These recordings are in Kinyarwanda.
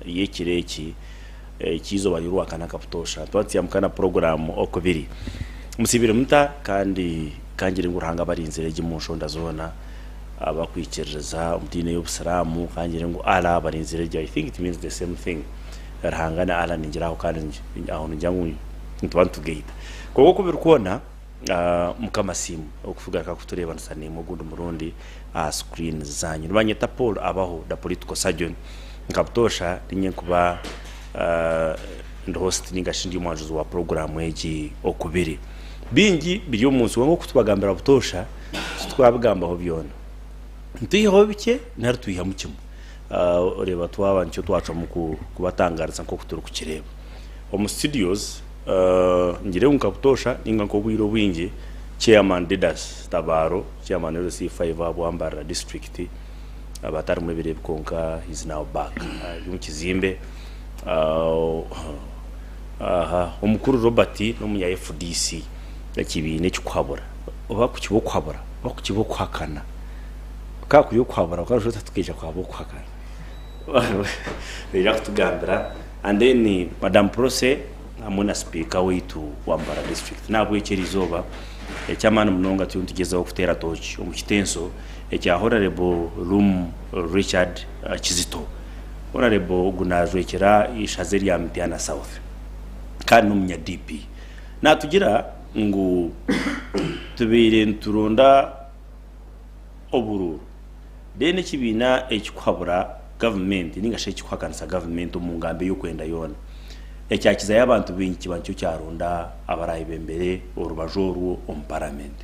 yekireki kizo bayirwa kana kaputosha twatsi amkana program okubiri musibire muta kandi kangire nguranga barinzire gimusho ndazona abakwikireza umdine y'ubusiramu kangire ngo ala barinzire I think it means the same thing rahangana ala ninjiraho kandi aho njyangu ntwantu gate koko kubirukona mukamasimu okuvuga ka kutureba nsane mu gundo murundi screen zanyu banyeta Paul abaho da political surgeon nkabutosha ninye kuba host ningashindi mwanjuzo wa program eji okubiri bingi biri umunsi wango kutubagambira butosha twabagamba ho byona ntiho bike nartuyiha mukimo oreba twaba ncyo twaca mu kubatangariza nko kuturu kukireba mu studios ngire unkabutosha ninga ko bwiro bwingi chairman Didas Tabaro chairman of C5 abwambara district abatari muri birebe konka is now back yumukizimbe umukuru Robert no munya FDC yakibine cyukwabura oba kukibokwabura bakukibokwakana ka kuyokwabura karusho tukeje kwabokwakana rira kutugambira and then Madam Prose amuna speaker wetu wambara district nabwo ekerizoba ekyamana munonga tuntigezaho kutera tochi omukitenso ekya honorable room Richard Kizito honorable gunazwekera ishazeri ya Mtiana South kandi n'umunya DP natugira ngo tubire nturonda oburu dene kibina ekikwabura government ningashe ekikwakanisa government omungambe yo kwenda yona ekyakiza y'abantu bingi kibancyo cyaronda abarayi bembere orubajoru on parliament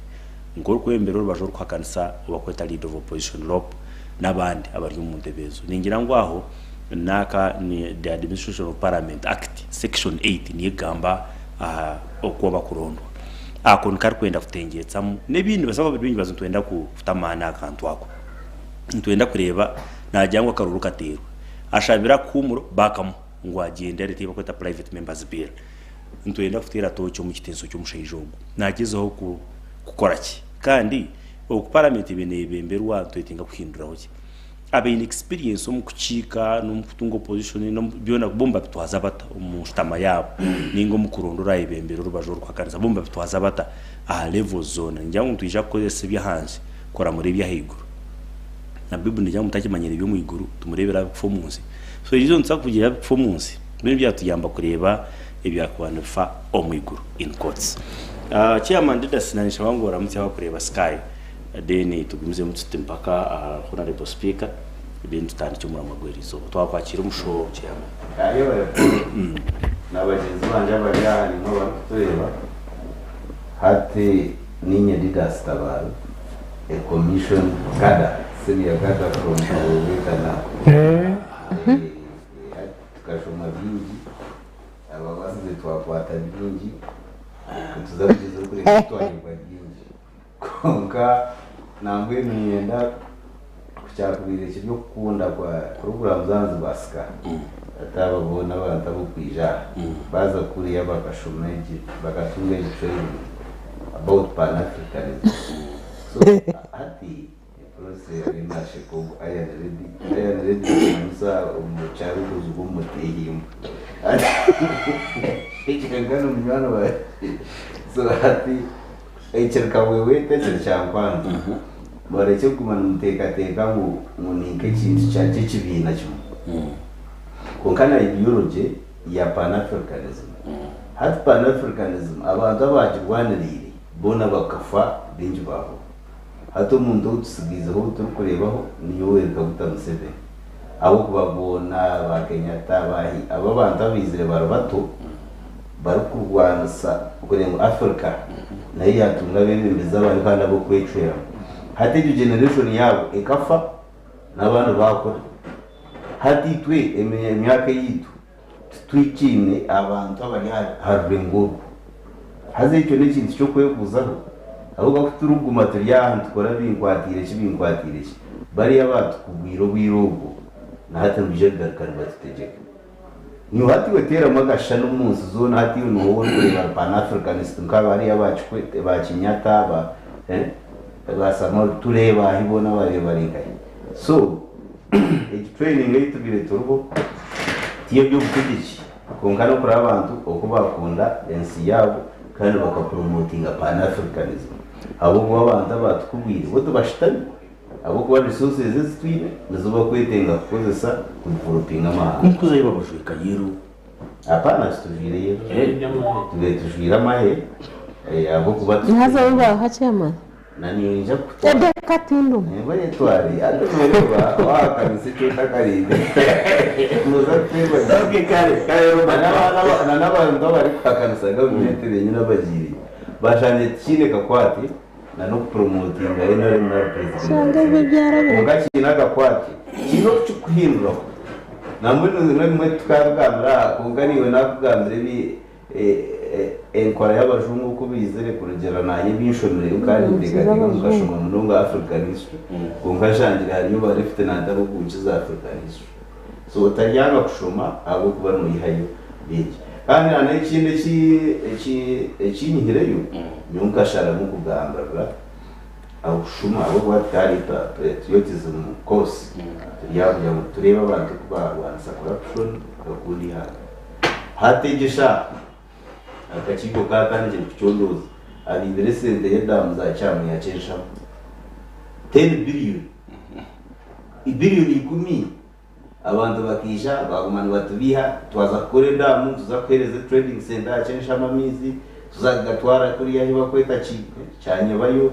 ngoro kwembere orubajoru kwakanisa obakweta leader of opposition lop nabandi abari mu ndebezo ningira ngo aho naka ni the Administration of Parliament Act section 8 ni gamba okuba kurondwa akonkar kwenda kutengetsamu nebindi basaba bingi bazintwenda kufutamana akantu ako ntwenda kureba najyangwa karuruka tero ashabira kumuro bakamu ngo agende ari tiba kweta private members bill ntwenda kufitira tocho mu kitenso cyo mushayijogo nagezeho gukora ki kandi oku parliament bemberwa twetinga kuhinduraho ki abe inexperience mu kuchika no mukutungo position no byona bomba bitwaza bata umustama yabo ningo mukurondora ibembero rubajoro kwakariza bomba bitwaza bata level zone njyangu twija kukozesa byahanze kora muri byahiguru na bibu njyangu mutakimanyere byo mu iguru tumurebera performance so izo ntsa kugira performance bino byatuyamba kureba ibyakwana fa omwiguru in quotes chairman Didas nanisha wangu waramutse abakureba sky deni tugumize mutute mpaka honorable speaker deni tutandike muri amagwerizo twakwakira umusho chairman ayo nabagenzi banje bari ahari no batureba hati ninye Didas Tabaro a commission kada senior kada from Wetana tukashoma bingi ababasize twakwata bingi tuzabizo kuri twanyibwa bingi konka nambwe niyenda kucyakubire cyo kukunda kwa program zanzu basika atababona bantabukwija baza kuri yabakashomeje bakatunga training about Pan-Africanism so ati process ari nashiko aya ready musa umucharu kuzugumutehimba ikigangano mwana wa so ati echerka wewe tese chankwanza bare cyo kumana muteka mu ninke kintu cyaje kibina cyo konkana ideology ya Pan-Africanism hat Pan-Africanism abantu abajirwanirire bona bakafa binji babo hato umuntu utsigizeho turukurebaho niyo wereka butamusebe abo kubabona ba Kenyatta bahi abo bantu abizire barabato barukurwansa kurengo Africa nayo yatunga bemeza bari kandi abo kwecera hati generation yabo ekafa n'abantu bakora hati twe emyaka yitu twikine abantu abari harwengo haze icyo n'ikintu cyo kwekuzaho ahubwo kuturuguma turyahantu tukora binkwatire bari abatukubwiro birogo na hati mbije garukana batutegeka ni hati wetera magasha n'umunsi zone hati no wowe kureba Pan-Africanist nk'abari abacu kwete ba Kenyatta ba basama tureba hibona bari barikaye so training rate bire turbo tiyo by'ubutegetsi kunga no kuri abantu uko bakunda ensi yabo kandi bakapromotinga pan-africanism abo kuba abantu batukubwira bo tubashitani abo kuba resources zitwine nizo bakwetenga kukozesa kudevelopinga amahanga kumkuza yibabujwe kayiru hapana tuvireyo tujwira amahe abo kuba ntaza bibaho hacyama nani nja ede katindo bari twari adomoreba wakanise cyutakarinde muza kweba kare n'abantu bari kwakanisa government nyine bagiri bashanje kine kakwati na no promotinga ino na president sanga bibyara ngakina kakwati kino cyukuhindura namwe n'imwe tukagamra kunganiwe nakugambire bi enkora y'abajungu ko bizere kurugera naye bishomere ukandi ndega ngashoma munonga africanism kungashangira hariyo barifite nandabo kunkiza africanism so utajyanga kushoma abo kuba muyihayo biki kandi ana ikindi ekinyihireyo nyunkashara mu kugambara abushuma abo batari patriotism course yabya tureba abantu kubanza corruption gakundi hategesha akakigo kakanje kuchondoza abibere sente yedamu za chamu ya chesha 10 billion ibillion ikumi abantu bakisha bagumana batubiha twaza kukore damu tuzakereze trading center ya chesha mamizi tuzagatwara kuri yahi bakweta cyanye bayo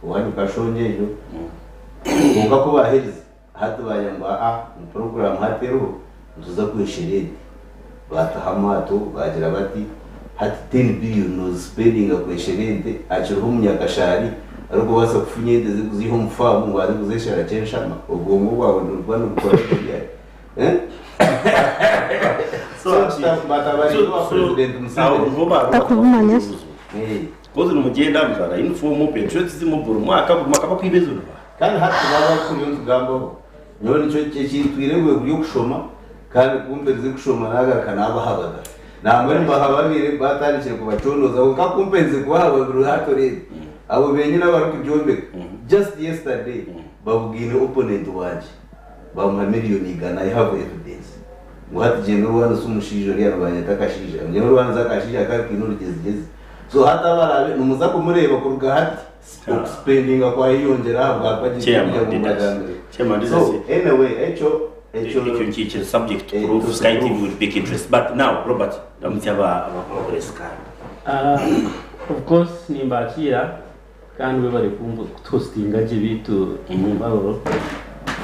wani kashonjejo uka ko baheze hatubaya ngo mu program hatero tuza kwishirede batahamato bagira bati hati 10 billion no spending akwesherente achiruho munyakashari ariko basa kufunyende zikuziho mfamu ngo ari kuzeshara chenshama ubwongo bwawe ndurwana gukora so batabari wa president takuvumanya kozi numugenda muzara inform patriotism mu mwaka makaba kwibezura kandi hati baba kuri ntugambo none cyo cyitwirewe byo kushoma kandi kumpenze kushoma naga kanaba habaga namwe bahababire batandikire kubacondoza ukakumpenze kuhababira hatorede abo benye n'abari kubyombe just yesterday babugine opponent wanje bamwa miliyoni igana I have evidence muhati jeno rwanda sumushijo ryarwanya takashija jeno rwanda zakashija kandi kintu rigeze so hata barabe numuza kumureba ku rugahati spending akwa yongera bwakwagiye mu magambere so anyway echo it's subject to proof Sky TV will pick interest but now Robert ndamutaba abakore Sky of course nimbakira kandi we bari kumva kutostinga je bitu mumbaroro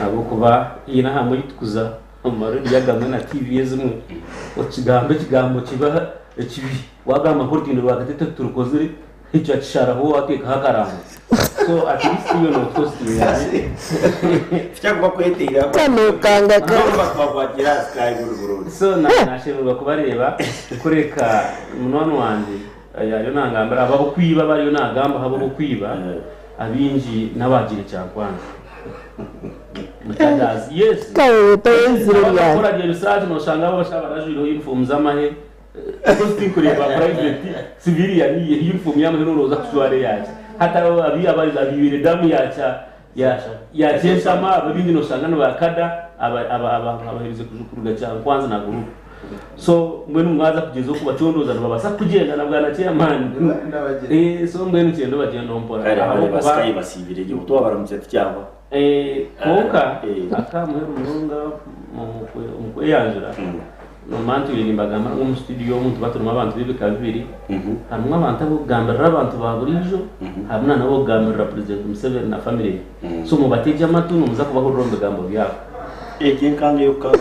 abo kuba ina hamwe yitukuza amaro yagamwe na TV yezimwe kigambo kiba kibi wagamba hortindo wakatete turukozire icyo akisharaho wakeka hakaranga so at least you know tostinga cyangwa kwetera kanukanga bakwagira Sky guruguru so nashemerwa kubareba kureka munwano wanje yayo nangambara abo kwiba bariyo nagamba habo kwiba abinji nabagire cyakwanza mutadazi yes kawe teziro ya kora je research no shanga bashaba rajiro uniform zamahe posting kureba private civilian ni uniform yamahe no roza kushware yacha hata abi abari abibire damu ya chesama abindi no shanga no bakada abahirize kujukuruga cyakwanza na guru so mwenu mwaza kugeza ku bacondoza babasa kugenda na bwana chairman so mwenu cyendo bagenda ompora abo basikaye basibire je uto baramutse cyangwa koka akamuheru munga mu yanjura no mantu yirimbagama mu studio umuntu baturuma abantu bibika bibiri hamwe abantu abo gambara abantu baburijo hamwe nabo gambara president Museveni na family so mu bateje amatu numuza kubaho rombe gambo byako kinkange yokana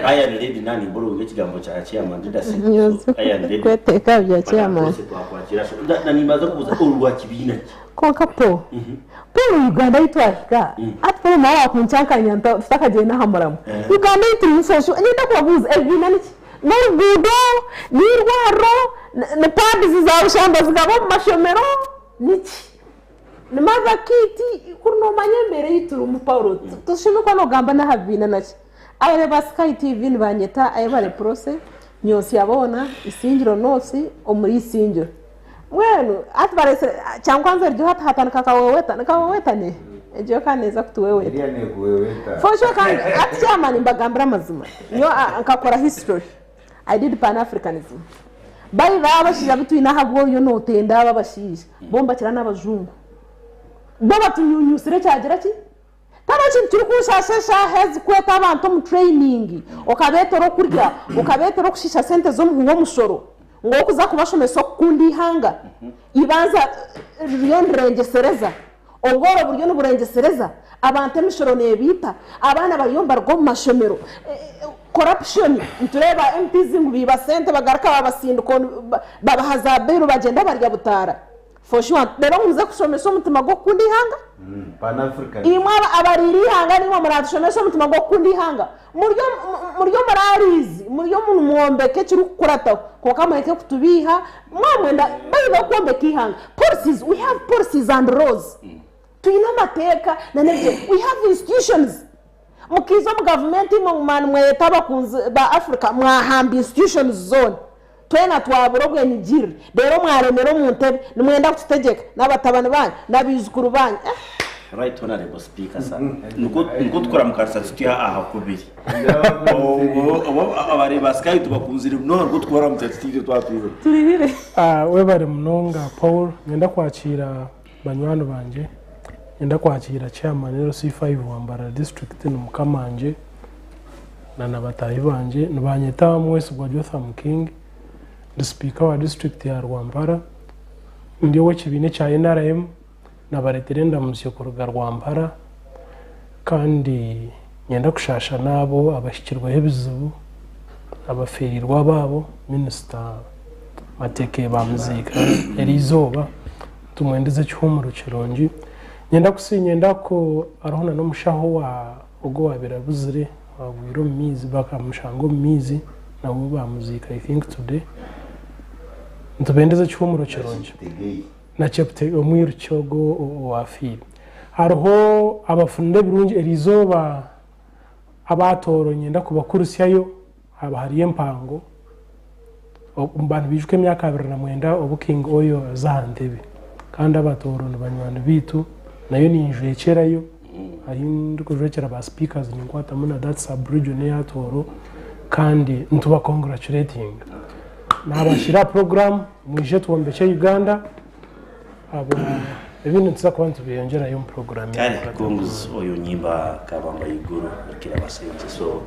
aya ndedi nani buru ngekigambo cya chairman didasi aya ndedi kweteka bya chairman nibaza kubuza urwa kibina konka po Uganda itwashika atpo mara kunchankanya tutakagenda hamuramu Uganda itimusosho nyenda kubabuza ebina niki n'urugudo n'irwaro na padi za ushamba zigabo mu mashomero niki nimaza kiti kuno manyembere yituru mu Paulo tushime kwa nogamba na habina naki aye ba Sky TV nibanyeta aye bare prose nyosi yabona isingiro nosi omuri isingiro mwenu atbarese cyangwanze ryo hatana kakaweweta ne ejo kaneza kutuwewe iriya ne kuweweta for sure kandi ati chairman mbagambira amazima yo nkakora history I did pan-africanism bari babashija bitwina hagwo yo notenda babashije bomba kira n'abazungu bo batunyunyusire cyagira ki Tabachi turi kushashasha hezi kweta abantu mu training okabetero kurya okabetero kushisha sente zo mu musoro ngo kuza kubashomeso kundi hanga ibanza ryonrengesereza obworo buryo n'uburengesereza abantu emishoro nebita abana bayomba rwo mu mashomero corruption ntureba MPs ngubiba sente bagaraka babasinduko babahazabero bagenda barya butara for sure rero muze kushomesha umutima go kundi hanga Pan-African imwe abariri hanga niwo murashomesha umutima go kundi hanga muryo mararizi muryo muntu muombeke kiri kukurata ko kamweke kutubiha mwamwenda bayiba kuombeka ihanga policies we have policies and laws tuina mateka na nevye we have institutions mukizo mu government mu man mweta bakunze ba Africa mwahamba institutions zone twena twaburogwe nigire rero mwaremero mu ntebe nimwenda kutegeka n'abatabana banyu nabizukuru banyu right honorable speaker sir nuko tukora mu karsatsi aha kubiri abari basikayi tubakunzira no ngo twara mu tsatsi twatwize turibire we bari munonga Paul ngenda kwakira banywano banje ngenda kwakira chairman C5 wambara district n'umukamanje na nabatayi banje nubanyeta mwese gwa Jotham King the speaker wa district ya Rwambara ndiyo wekibine cha NRM na referendum yo Rwambara kandi nyenda kushasha nabo abashikirwa hebizubu abaferirwa babo minister Mateke bamuzika erizoba tumwendeze cyumuru kirongi nyenda kusinyenda ko arahona no mushaho wa ugo wabera buzire wawiro mizi bakamushango mizi na uba muzika I think today ntubendeze cyumuro kirongi na chapter omwiru cyogo wafi hariho abafunde birungi erizoba abatoro nyenda kubakurusyayo haba hari empango umbantu bijuke myaka 2009 obuking oyo zahantebe kandi abatoro n'abanywano bitu nayo ninjwe kerayo hari ndikujwekera ba speakers ninkwata muna that sub region ya toro kandi ntuba congratulating nabashira program mwije tuombeke Uganda abo ebintu tsa kwantu biyongera yo program ya kongus oyo nyimba kabamba iguru kira basenze so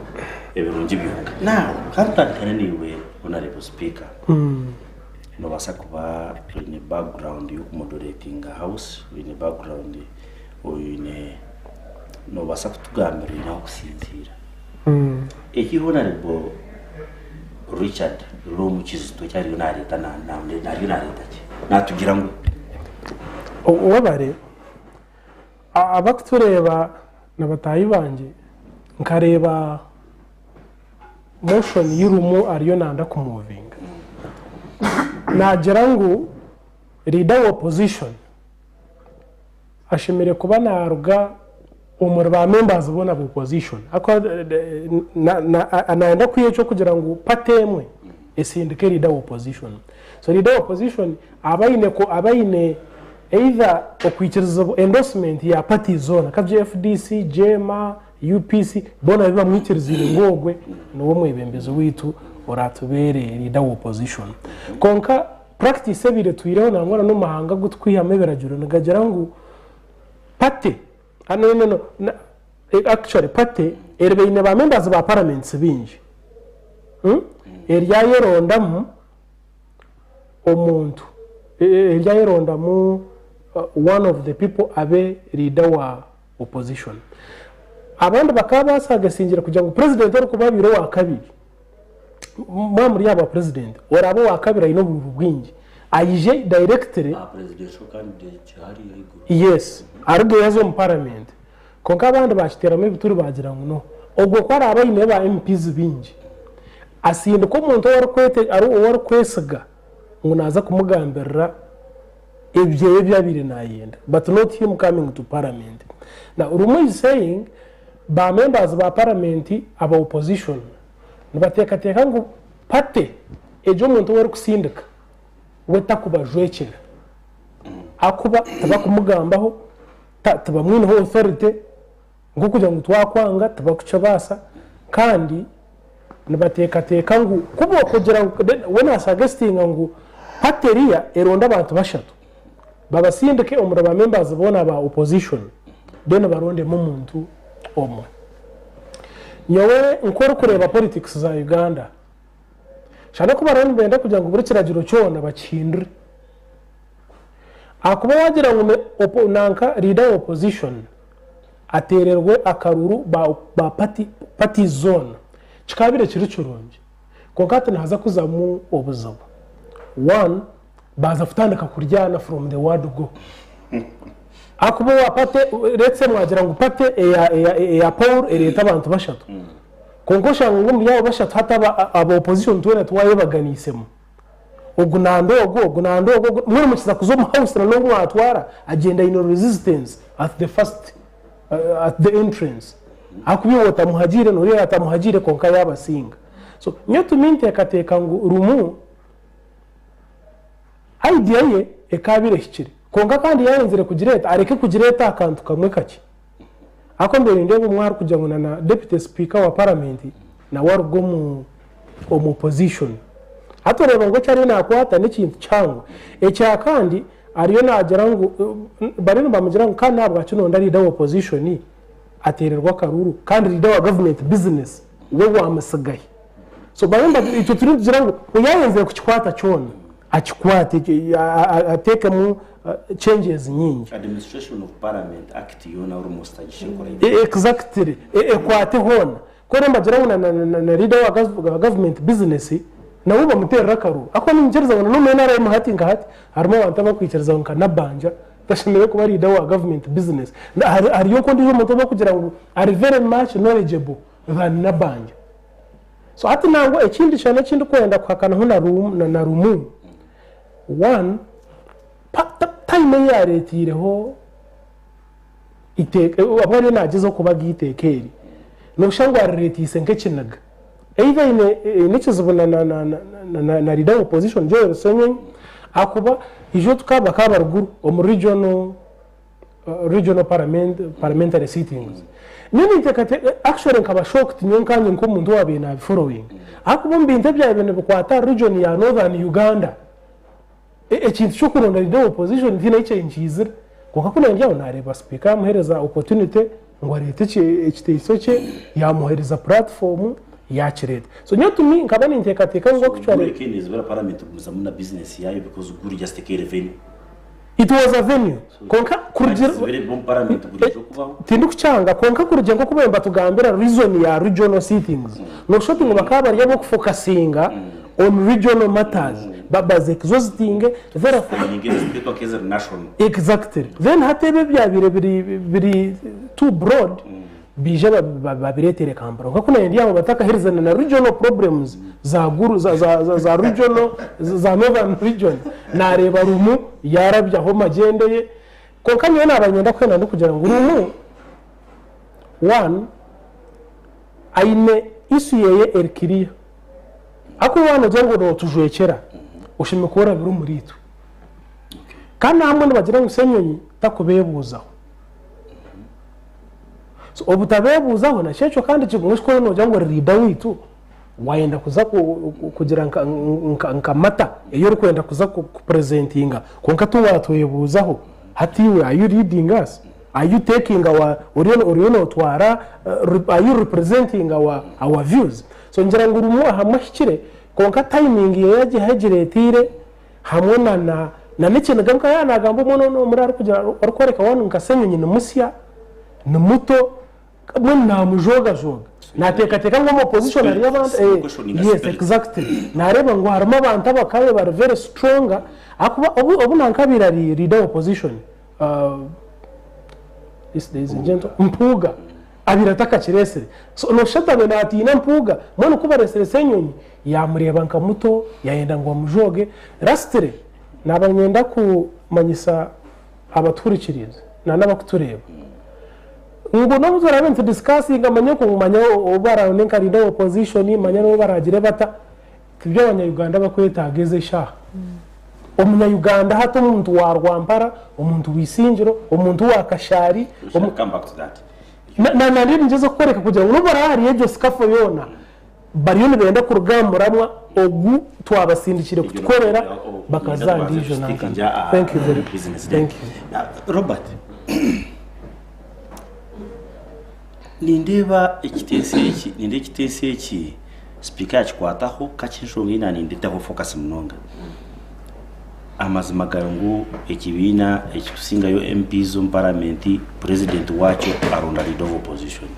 ebirungi byunga now kantandikana niwe honorable speaker no basa kuba in a background you moderating a house in a background oyine no basa kutugambira ina kusinzira honorable Richard Romu kizito cyari na leta na leta ki natugira ngo wabare abakutureba nabatayi banje nkareba motion yirumu ariyo nanda kumuvinga nagira ngo leader wa opposition ashimire kuba naruga umuri ba members bona bu opposition ako anaenda kwiyecho kugira ngo patemwe esindike leader wa opposition so leader wa opposition abayine either okwikiriza endorsement ya party zone kabje FDC JMA UPC bona biba mwikirizire ngogwe no mwebembezo witu oratubere leader wa opposition konka practice ebire tuireho nangora no mahanga gutwihame berajuro nagagera ngo party no actually party erbeine ba members ba parliament bingi eryayerondamu omuntu eryayerondamu one of the people abe leader wa opposition abandi bakaba basagasingira kugira ngo president ari kubabiro wa kabiri muri yaba president orabo wa kabiri ino bubwingi ayije directly presidential candidate hari yes argo yazo mu parliament konka abandi bashiteramo ibituri bagira ngo no ubwo ko ari abayine ba MPs bingi asinde ko umuntu wari kwesiga ngo naza kumugambirira ibyo byabire nayenda but not him coming to parliament. Now Urumu is saying ba members ba parliament aba opposition nibatekateka ngo pate ejo umuntu wari kusindika weta kubajwekera akuba taba kumugambaho tubamwineho authority ngo kugira ngo twakwanga tubakuca basa kandi nibatekateka ngo kubo kugira ngo wena suggestinga ngo pateria eronda abantu bashatu babasindike umura ba members bona ba opposition then baronde mu muntu omwe nyowe nkora kureba politics za Uganda cyane ko baronde benda kugira ngo buri kiragiro cyona bakindre akuba wagira ngo nanka leader opposition atererwe akaruru ba party zone chikabire kiri cyuronje konkate naza kuzamu obuzabo one baza futandika kuryana from the word go akuba wapate letse mwagira ngo upate ya Paul ereta abantu bashatu konkosha ngo mbyabo bashatu hata aba opposition tuwe twaye baganisemo ogunandogo muri mukiza kuzoma house na nongo atwara agenda in resistance at the first at the entrance akubi wota muhajire no rera tamuhajire konka yabasinga so nyoto minte yakateka ngo rumu idea ye ekabire hikiri konka kandi yarenzere kugireta areke kugireta akantu kamwe kake akombere ndebe umwari kujya na deputy speaker wa parliament na wargo mu opposition atoreba ngo cyari nakwata n'ikintu cyango ecya kandi ariyo nagera ngo barino bamugira ngo kandi nabwo akinonda leader opposition atererwa karuru kandi leader wa government business we wamusagaye so barimo icyo tugira ngo uyayenze ku kikwata cyone akikwate ateka mu changes nyingi administration of parliament act yona almost agishikora exactly ekwate hona ko nembagira ngo na leader wa government business nawe bamutera karu ako ningereza ngo no mena rayi mahati ngahati harimo abantu bakwicereza ngo kanabanja gashinzwe kuba leader wa government business ariyo ko ndijo muto kugira ngo are very much knowledgeable than nabanja so hati nango ekindi cyane kindi kwenda kwakana na rumu one time yaretireho iteke abone nagize kuba gitekeri no shangwa retise nkekinaga either nichizubona na leader opposition jo senye akuba ijo tukaba kabaruguru om regional parliamentary sittings nini tekate actually nkaba shocked nyonkanye nko muntu wabe na following akuba mbinte bya ibintu bikwata region ya northern Uganda ekintu cyo kuronda leader opposition dina icyenjize kuko kuna njyaho nareba speaker muhereza opportunity ngo arete ekiteso cye yamuhereza platform yakireta so nyotumi nkaba nintekateka ngo kucyare kindi zibera parliament kuza muna business yayo because guru just take revenue it was a venue konka kurugero very bon parliament guru kuvaho tindu kucyanga konka kurugero ngo kubemba tugambira reason ya regional sittings no shopping bakaba yabo kufocusinga on regional matters babaze kizozitinge therefore nyingine zipetwa keza national exactly then hatebe bya biri too broad bije babiretere kambara kuko kuna ndiye bataka herizana na regional problems za guru za regional za northern region nareba rumu yarabya ho magendeye konka niyo nabanyenda kwena ndo kugira ngo rumu one aine isuyeye erkiria ako wana jango do tujwekera ushime kubora biru muritu kana hamwe bagira ngo senyonyi takubebuzaho so obutabebuzaho na cyecho kandi kigumishwe no jango rida witu wayenda kuza kugira nkamata iyo rukwenda kuza ku presentinga konka tuwatoyebuzaho hatiwe are you reading us are you taking our original twara are you representing our views so ngira ngo urumu ahamashikire konka timing yaje hagiretire hamwe na n'ikintu gamka yanagambo mono muri ari kugira arkoreka wanu nkasenyonyi n'umusya n'umuto muna mujoga natekateka ngo opposition ari y'abandi yes exactly nareba ngo harimo abantu abakabe bari very strong akuba obu nankabira leader opposition this is gentle mpuga abirataka kiresere so no shatame natina mpuga mwana kuba resere senyonyi yamureba nkamuto yayenda ngo mujoge rastere nabanyenda kumanyisa abaturikiriza n'abakutureba ngo no zarabenze discussing amanye ko mumanya obara nenka leader opposition manya no baragire bata kibyo abanya Uganda bakwetageze sha umunya-Uganda hato umuntu wa Rwampara umuntu wisingiro umuntu wa Kashari come back to that na ndi ngezo kwereka kugira ngo nubara hari ejo skafo yona bariyo nibenda ku rugamburamwa ogu twabasindikire kutukorera bakazandijo na thank you very much thank you Robert nindeba ikitese iki speaker yachikwataho kachinshonga ina nindetaho focus mnonga amazima garangu ekibina ekikusingayo MPs mu parliament president wacho aronda leader of opposition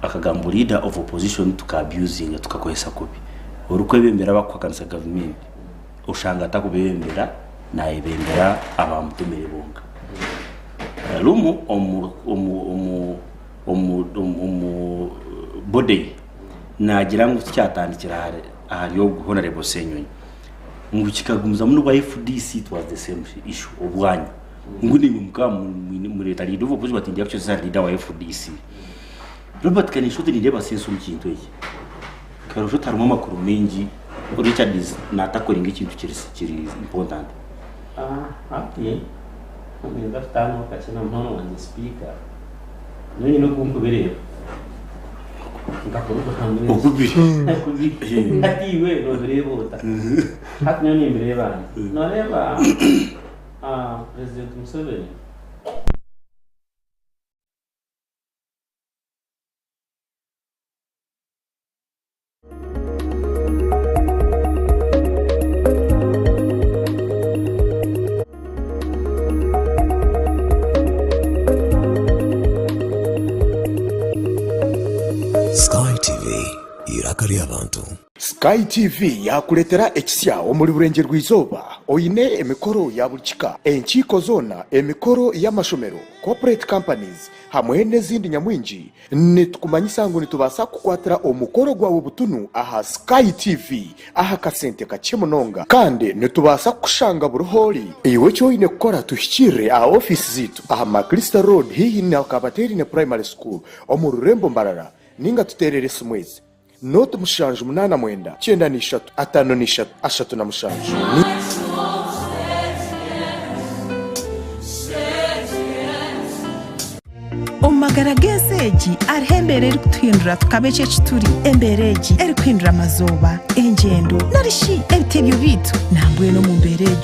akagambo leader of opposition tukabusing tukakohesa kubi urukwebembera bakwakanisa government ushanga takubembera na ebembera abamutemere bonga lumu body nagira ngo cyatandikira hari yo honorable Senyonyi ngo kikagumza muno wa FDC it was the same issue obwanya nguni mu leta leader of opposition batindiye cyo za leader wa FDC Robert Kanishote ni ndeba senso ikintu iki karusho tarimo amakuru mengi Richard natakoringa ikintu kiri important okay ngira ftano kachana mhono wa speaker nini no kumkuberera ngakuru okubiri ati we no bereba hati nyoni bereba no reba President Museveni Sky TV yakuletera ekisya omuli bulenje rw'izoba oyine emikoro ya bulikika enchiko zona emikoro y'amashomero corporate companies hamwe n'ezindi nyamwingi nitukumanyisa ngo nitubasa kukwatira omukoro gwawe butunu aha Sky TV aha kasente kachemunonga kandi nitubasa kushanga buruholi iwe cyoine kukora tushikire aha office zitu aha Makrista Road hihi na Kabateri ne primary school omururembo Mbarara ninga tuterere simwezi Note mushanju 89 93 53 3 Omagarageseji arihembereri kutuhindura tukabeche chituri embereji eri kwindura mazoba engendo narishi eritebyo bitu nambwe no mu mberejo